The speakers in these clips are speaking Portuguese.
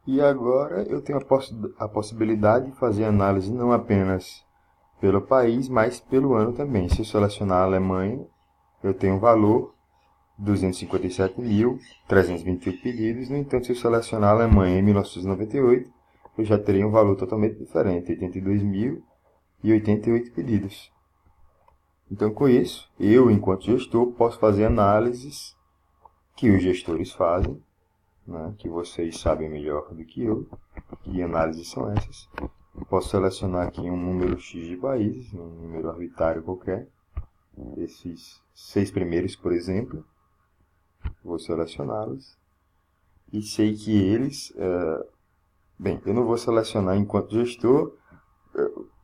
E agora eu tenho a possibilidade de fazer análise não apenas pelo país, mas pelo ano também. Se eu selecionar a Alemanha, eu tenho um valor 257.328 pedidos. No entanto, se eu selecionar a Alemanha em 1998, eu já teria um valor totalmente diferente, 82.088 pedidos. Então, com isso, eu, enquanto gestor, posso fazer análises que os gestores fazem, né, que vocês sabem melhor do que eu. Que análises são essas? Eu posso selecionar aqui um número X de países, um número arbitrário qualquer. Esses 6 primeiros, por exemplo, vou selecioná-los. E sei que eles... bem, eu não vou selecionar enquanto gestor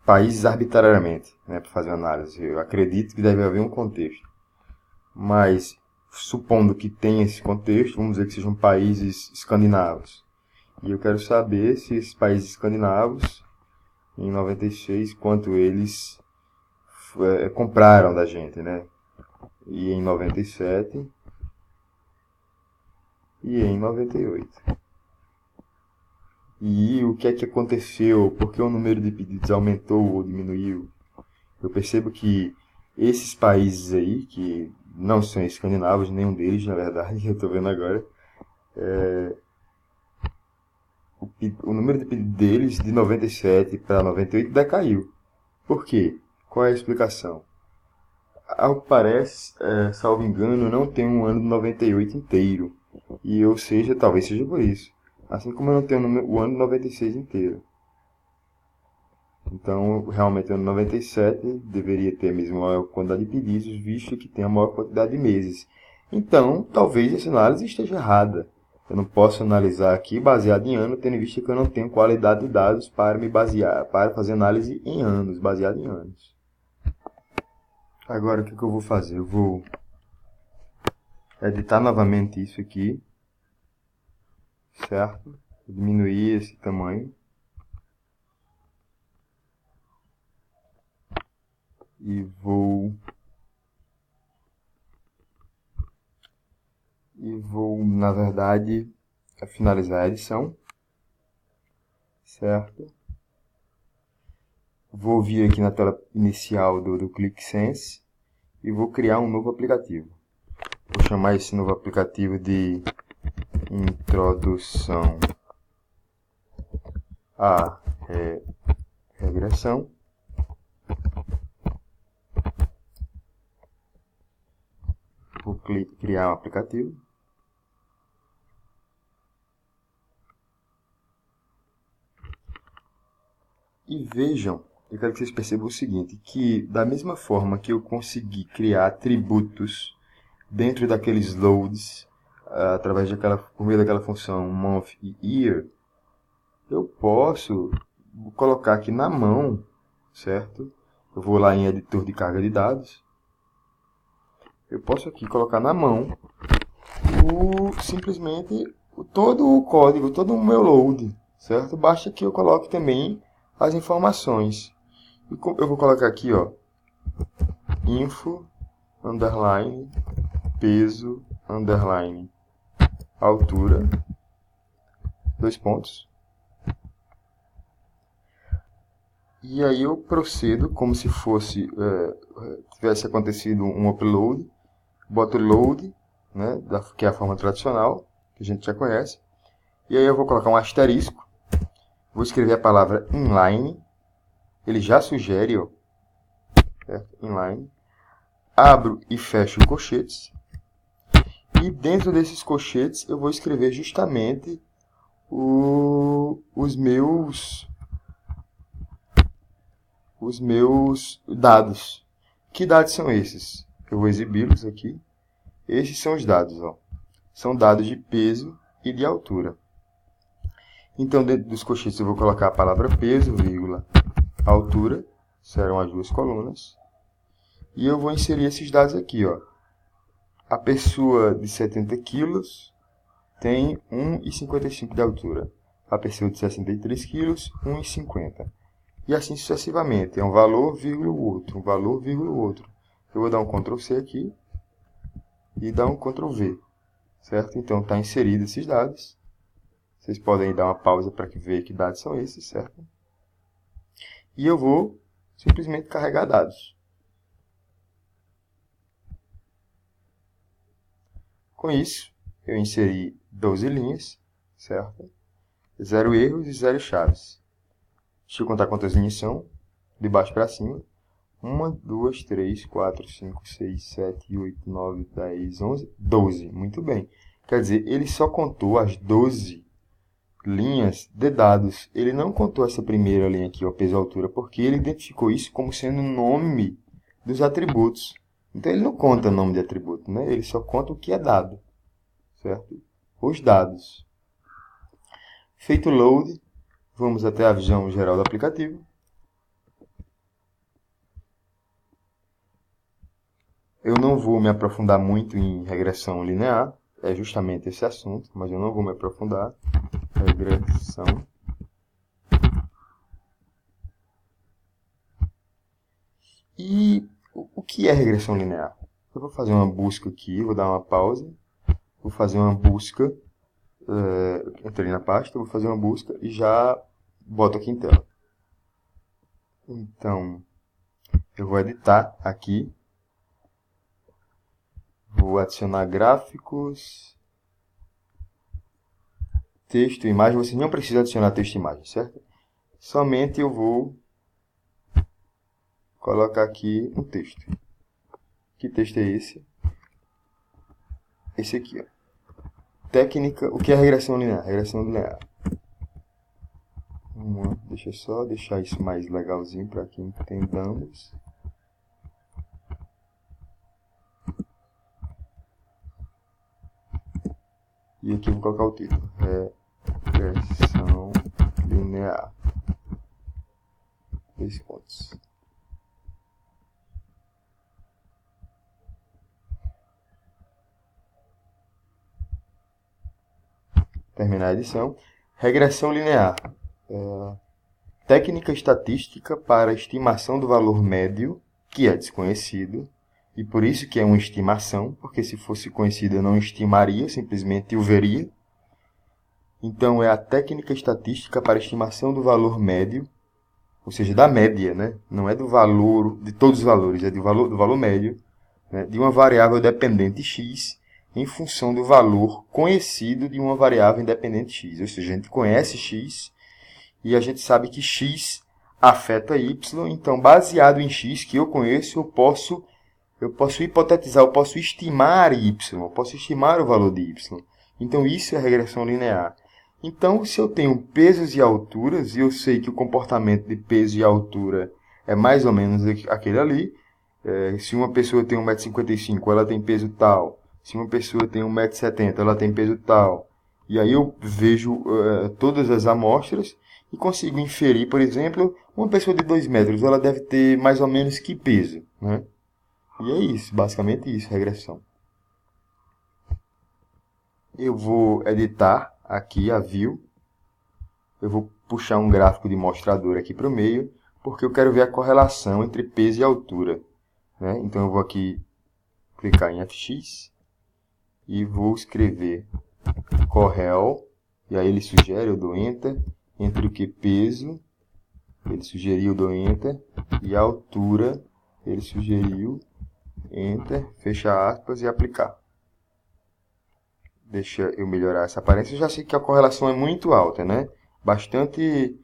países arbitrariamente, né, para fazer análise. Eu acredito que deve haver um contexto. Mas, supondo que tenha esse contexto, vamos dizer que sejam países escandinavos. E eu quero saber se esses países escandinavos, em 96, quanto eles compraram da gente, né? E em 97 e em 98. E o que é que aconteceu? Por que o número de pedidos aumentou ou diminuiu? Eu percebo que esses países aí, que não são escandinavos, nenhum deles, na verdade, eu estou vendo agora, o número de pedidos deles de 97 para 98 decaiu. Por quê? Qual é a explicação? Ao que parece, salvo engano, não tem um ano de 98 inteiro. E, ou seja, talvez seja por isso. Assim como eu não tenho o ano de 96 inteiro. Então, realmente, o ano 97 deveria ter a mesma maior quantidade de pedidos, visto que tem a maior quantidade de meses. Então, talvez essa análise esteja errada. Eu não posso analisar aqui baseado em ano, tendo em vista que eu não tenho qualidade de dados para me basear, para fazer análise em anos, baseado em anos. Agora, o que eu vou fazer? Eu vou editar novamente isso aqui, certo? Diminuir esse tamanho. E vou, na verdade, finalizar a edição, certo? Vou vir aqui na tela inicial do ClickSense e vou criar um novo aplicativo. Vou chamar esse novo aplicativo de Introdução à Regressão. Vou criar um aplicativo. E vejam, eu quero que vocês percebam o seguinte, que da mesma forma que eu consegui criar atributos dentro daqueles loads, por meio daquela função month e year, eu posso colocar aqui na mão, certo? Eu vou lá em editor de carga de dados. Eu posso aqui colocar na mão simplesmente todo o código, todo o meu load, certo? Basta que eu coloque também as informações. Eu vou colocar aqui, ó, info, underline, peso, underline, altura, 2 pontos. E aí eu procedo como se fosse, tivesse acontecido um upload, boto load, né, que é a forma tradicional, que a gente já conhece. E aí eu vou colocar um asterisco, vou escrever a palavra inline, ele já sugere, ó, certo? Inline. Abro e fecho colchetes. E dentro desses colchetes eu vou escrever justamente os meus dados. Que dados são esses? Eu vou exibi-los aqui. Esses são os dados, ó. São dados de peso e de altura. Então, dentro dos colchetes eu vou colocar a palavra peso, vírgula, altura, serão as 2 colunas. E eu vou inserir esses dados aqui, ó. A pessoa de 70 quilos tem 1,55 de altura. A pessoa de 63 quilos, 1,50. E assim sucessivamente. É um valor, vírgula, o outro. Um valor, vírgula, o outro. Eu vou dar um Ctrl C aqui e dar um Ctrl V. Certo? Então, está inserido esses dados. Vocês podem dar uma pausa para ver que dados são esses, certo? E eu vou simplesmente carregar dados. Com isso, eu inseri 12 linhas, certo? 0 erros e 0 chaves. Deixa eu contar quantas linhas são, de baixo para cima. 1, 2, 3, 4, 5, 6, 7, 8, 9, 10, 11, 12. Muito bem. Quer dizer, ele só contou as 12 linhas de dados. Ele não contou essa primeira linha aqui, o peso e altura, porque ele identificou isso como sendo o nome dos atributos. Então, ele não conta o nome de atributo, né? Ele só conta o que é dado, certo? Os dados. Feito o load, vamos até a visão geral do aplicativo. Eu não vou me aprofundar muito em regressão linear, é justamente esse assunto, mas eu não vou me aprofundar. Regressão. E o que é regressão linear? Eu vou fazer uma busca aqui, vou dar uma pausa, vou fazer uma busca, entrei na pasta, vou fazer uma busca e já boto aqui em tela. Então, eu vou editar aqui, vou adicionar gráficos, texto e imagem. Vocês não precisam adicionar texto e imagem, certo? Somente eu vou colocar aqui um texto. Que texto é esse? Esse aqui, ó. Técnica, o que é regressão linear? Regressão linear. Deixa eu só deixar isso mais legalzinho para que entendamos. E aqui eu vou colocar o título. Regressão linear. 2 pontos. Terminar a edição. Regressão linear. Técnica estatística para estimação do valor médio, que é desconhecido, e por isso que é uma estimação, porque se fosse conhecido eu não estimaria, simplesmente o veria. Então é a técnica estatística para estimação do valor médio, ou seja, da média, né? Não é do valor, de todos os valores, é do valor médio, né? De uma variável dependente x, em função do valor conhecido de uma variável independente x. Ou seja, a gente conhece x e a gente sabe que x afeta y. Então, baseado em x que eu conheço, eu posso hipotetizar, eu posso estimar y, eu posso estimar o valor de y. Então, isso é regressão linear. Então, se eu tenho pesos e alturas, e eu sei que o comportamento de peso e altura é mais ou menos aquele ali, se uma pessoa tem 1,55 m, ela tem peso tal. Se uma pessoa tem 1,70 m, ela tem peso tal. E aí eu vejo todas as amostras e consigo inferir, por exemplo, uma pessoa de 2 metros, ela deve ter mais ou menos que peso, né? E é isso, basicamente isso, regressão. Eu vou editar aqui a view. Eu vou puxar um gráfico de mostrador aqui para o meio, porque eu quero ver a correlação entre peso e altura, né? Então eu vou aqui clicar em FX e vou escrever correl, e aí ele sugere, eu dou Enter, entre o que peso, ele sugeriu, eu dou Enter, e a altura, ele sugeriu, Enter, fecha aspas e aplicar. Deixa eu melhorar essa aparência. Eu já sei que a correlação é muito alta, né? Bastante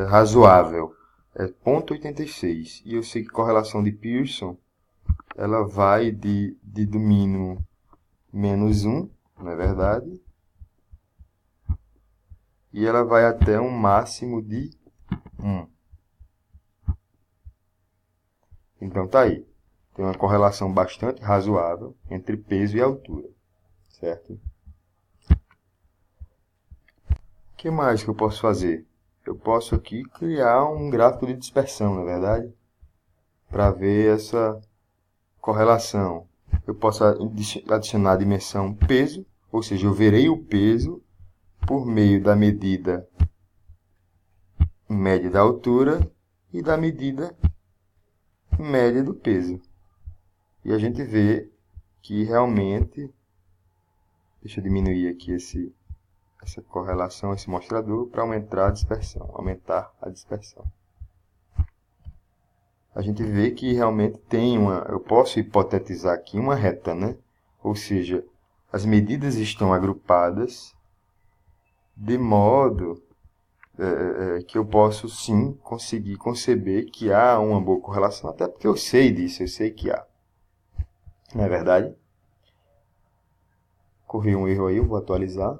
razoável. É 0,86. E eu sei que a correlação de Pearson, ela vai de do mínimo -1, não é verdade? E ela vai até um máximo de 1. Então tá aí. Tem uma correlação bastante razoável entre peso e altura, certo? O que mais que eu posso fazer? Eu posso aqui criar um gráfico de dispersão, não é verdade? Para ver essa correlação. Eu posso adicionar a dimensão peso, ou seja, eu verei o peso por meio da medida média da altura e da medida média do peso. E a gente vê que realmente... Deixa eu diminuir aqui essa correlação, esse mostrador, para aumentar a dispersão. A gente vê que realmente tem eu posso hipotetizar aqui uma reta, né? Ou seja, as medidas estão agrupadas de modo que eu posso sim conseguir conceber que há uma boa correlação, até porque eu sei disso, eu sei que há. Não é verdade? Corri um erro aí, eu vou atualizar.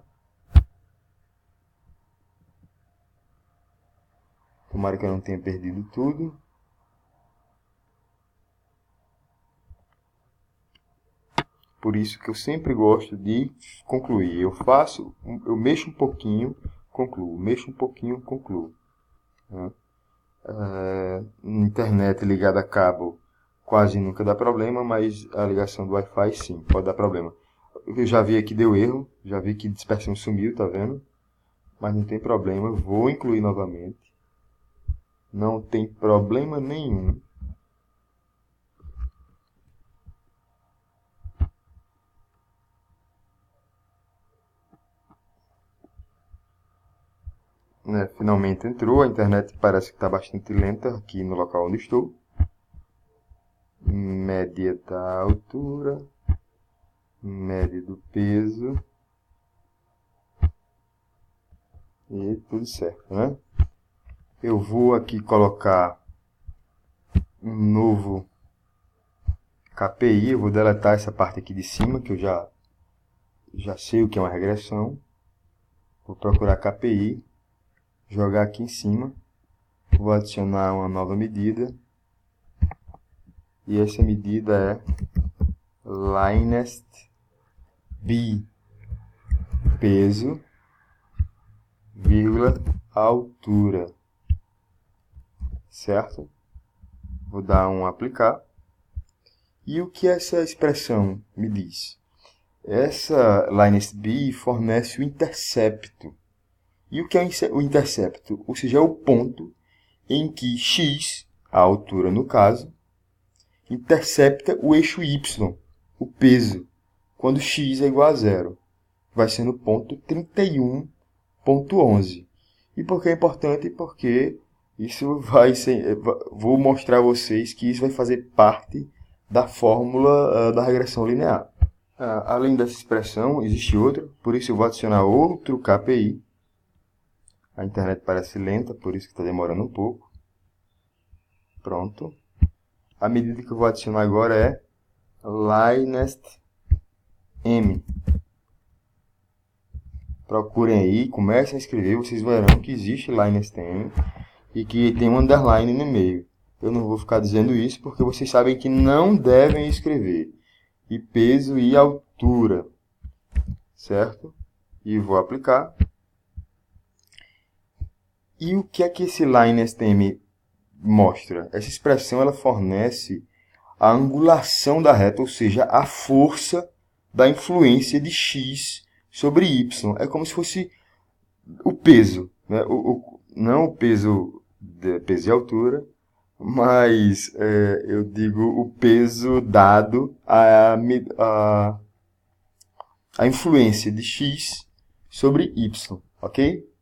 Tomara que eu não tenha perdido tudo. Por isso que eu sempre gosto de concluir. Eu mexo um pouquinho, concluo. Mexo um pouquinho, concluo. Internet ligada a cabo quase nunca dá problema, mas a ligação do Wi-Fi sim, pode dar problema. Eu já vi aqui deu erro, já vi que dispersão sumiu, tá vendo? Mas não tem problema, eu vou incluir novamente. Não tem problema nenhum. Finalmente entrou, a internet parece que está bastante lenta aqui no local onde estou. Média da altura, média do peso e tudo certo, né? Eu vou aqui colocar um novo KPI, eu vou deletar essa parte aqui de cima, que eu já sei o que é uma regressão. Vou procurar KPI, jogar aqui em cima, vou adicionar uma nova medida. E essa medida é Linest B, peso, vírgula, altura. Certo? Vou dar um aplicar. E o que essa expressão me diz? Essa Linest B fornece o intercepto. E o que é o intercepto? Ou seja, é o ponto em que x, a altura no caso, intercepta o eixo y, o peso, quando x é igual a zero. Vai ser no ponto 31.11. E por que é importante? Porque isso vai ser... Vou mostrar a vocês que isso vai fazer parte da fórmula da regressão linear. Além dessa expressão, existe outra, por isso eu vou adicionar outro KPI. A internet parece lenta, por isso que está demorando um pouco. Pronto. A medida que eu vou adicionar agora é Linest M. Procurem aí, comecem a escrever, vocês verão que existe Linest M e que tem um underline no meio. Eu não vou ficar dizendo isso porque vocês sabem que não devem escrever. E peso e altura. Certo? E vou aplicar. E o que é que esse Linest M mostra? Essa expressão ela fornece a angulação da reta, ou seja, a força da influência de x sobre y. É como se fosse o peso, né? Não o peso e altura, mas eu digo o peso dado a influência de x sobre y, ok?